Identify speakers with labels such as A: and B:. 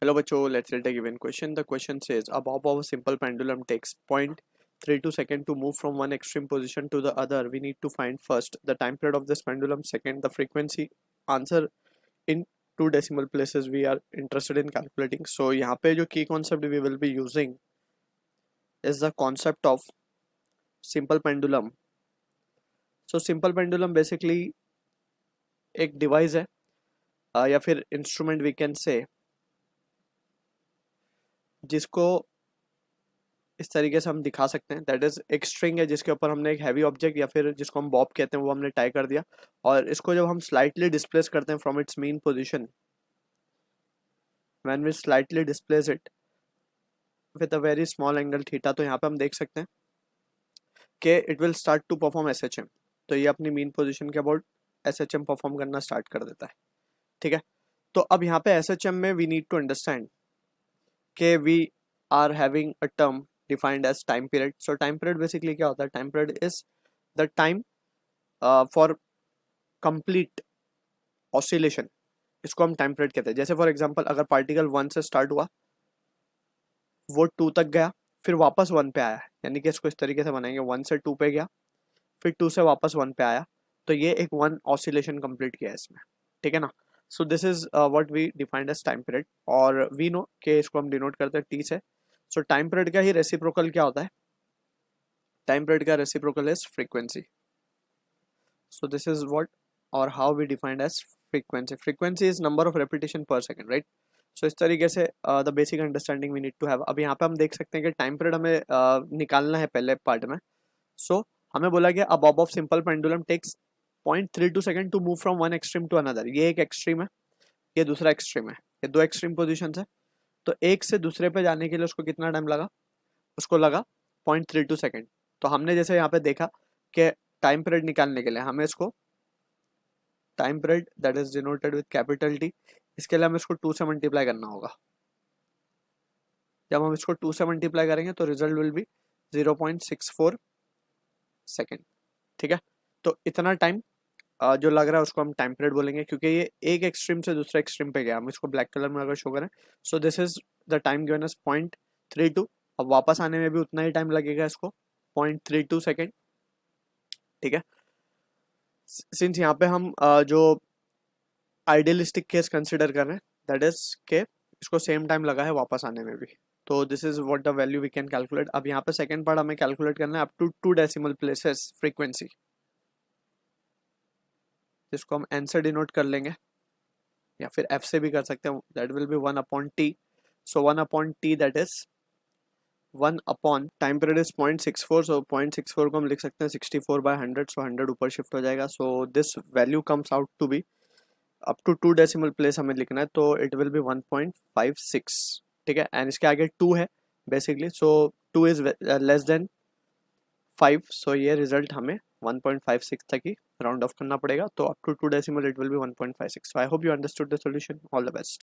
A: Hello बच्चों, let's take a given question. The question says a bob of a simple pendulum takes 0.32 second to move from one extreme position to the other. We need to find first the time period of this pendulum, second the frequency. Answer in two decimal places we are interested in calculating. So यहाँ पे जो key concept we will be using is the concept of simple pendulum. So simple pendulum basically एक device है या फिर instrument we can say जिसको इस तरीके से हम दिखा सकते हैं। दैट इज एक स्ट्रिंग है जिसके ऊपर हमने एक हैवी ऑब्जेक्ट या फिर जिसको हम बॉब कहते हैं वो हमने टाई कर दिया, और इसको जब हम स्लाइटली डिस्प्लेस करते हैं from its main position, when we slightly displace it with a very small angle theta, तो यहाँ पे हम देख सकते हैं कि it will start to perform SHM. तो ये अपनी मेन पोजीशन के अबाउट एसएचएम परफॉर्म करना स्टार्ट कर देता है। ठीक है, तो अब यहाँ पे एसएचएम में वी नीड टू अंडरस्टैंड के we are having a term defined as time period. So time period basically क्या होता है? Time period is the time for complete oscillation. इसको हम टाइम पीरियड कहते हैं। जैसे फॉर एग्जांपल अगर पार्टिकल 1 से स्टार्ट हुआ, वो 2 तक गया, फिर वापस 1 पे आया, यानी कि इसको इस तरीके से बनाएंगे, 1 से 2 पे गया, फिर 2 से वापस 1 पे आया, तो ये एक 1 ऑसिलेशन कंप्लीट किया है इसमें। ठीक है ना? So this is what we defined as time period, और वी नो कि इसको हम डिनोट करते हैं टी से। सो टाइम पीरियड का ही रेसिप्रोकल क्या होता है? टाइम पीरियड का reciprocal is frequency. So this is what or how we defined as frequency. Frequency is number of repetition per second, right? So इस तरीके से the basic understanding we need to have. अब यहाँ पे हम देख सकते हैं कि टाइम पीरियड हमें निकालना है पहले पार्ट में। सो हमें बोला गया a bob of simple pendulum takes 0.32 second to move from one extreme to another. ये एक एक्सट्रीम है, ये दूसरा एक्सट्रीम है, ये दो एक्सट्रीम पोजिशन है। तो एक से दूसरे पे जाने के लिए उसको कितना टाइम लगा? उसको लगा 0.32 सेकेंड। तो हमने जैसे यहाँ पे देखा कि टाइम पीरियड निकालने के लिए हमें इसको time period that is denoted with capital T, इसके लिए हमें इसको 2 से मल्टीप्लाई करना होगा। जब हम इसको 2 से मल्टीप्लाई करेंगे तो रिजल्ट विल बी 0.64 सेकेंड। ठीक है, तो इतना टाइम जो लग रहा है उसको हम टाइम पीरियड बोलेंगे, क्योंकि ये एक एक्सट्रीम से दूसरे एक्सट्रीम पे गया। हम इसको ब्लैक कलर में अगर शो करें, so this is the time given as 0.32। अब वापस आने में भी उतना ही टाइम लगेगा इसको, 0.32 सेकेंड। ठीक है, सिंस यहाँ पे हम जो आइडियलिस्टिक केस कंसिडर कर रहे हैं, दैट इज के इसको सेम टाइम लगा है वापस आने में भी, तो this is what the value we can calculate. अब यहाँ पे सेकंड पार्ट हमें कैलकुलेट करना है up to 2 decimal places frequency, जिसको हम एन से डिनोट कर लेंगे या फिर एफ से भी कर सकते हैं। That will be 1/t। So 1/t that is 1 time period is 0.64। सो 0.64 को हम लिख सकते हैं 64/100। सो 100 ऊपर शिफ्ट हो जाएगा। So this value comes out to be up to 2 decimal place हमें लिखना है, तो इट विल बी 1.56। ठीक है, एंड इसके आगे 2 है basically. So 2 is less than 5। सो ये रिजल्ट हमें 1.56 तक ही राउंड ऑफ करना पड़ेगा। तो up to 2 decimal it will be 1.56। So I hope you understood the solution. All the best.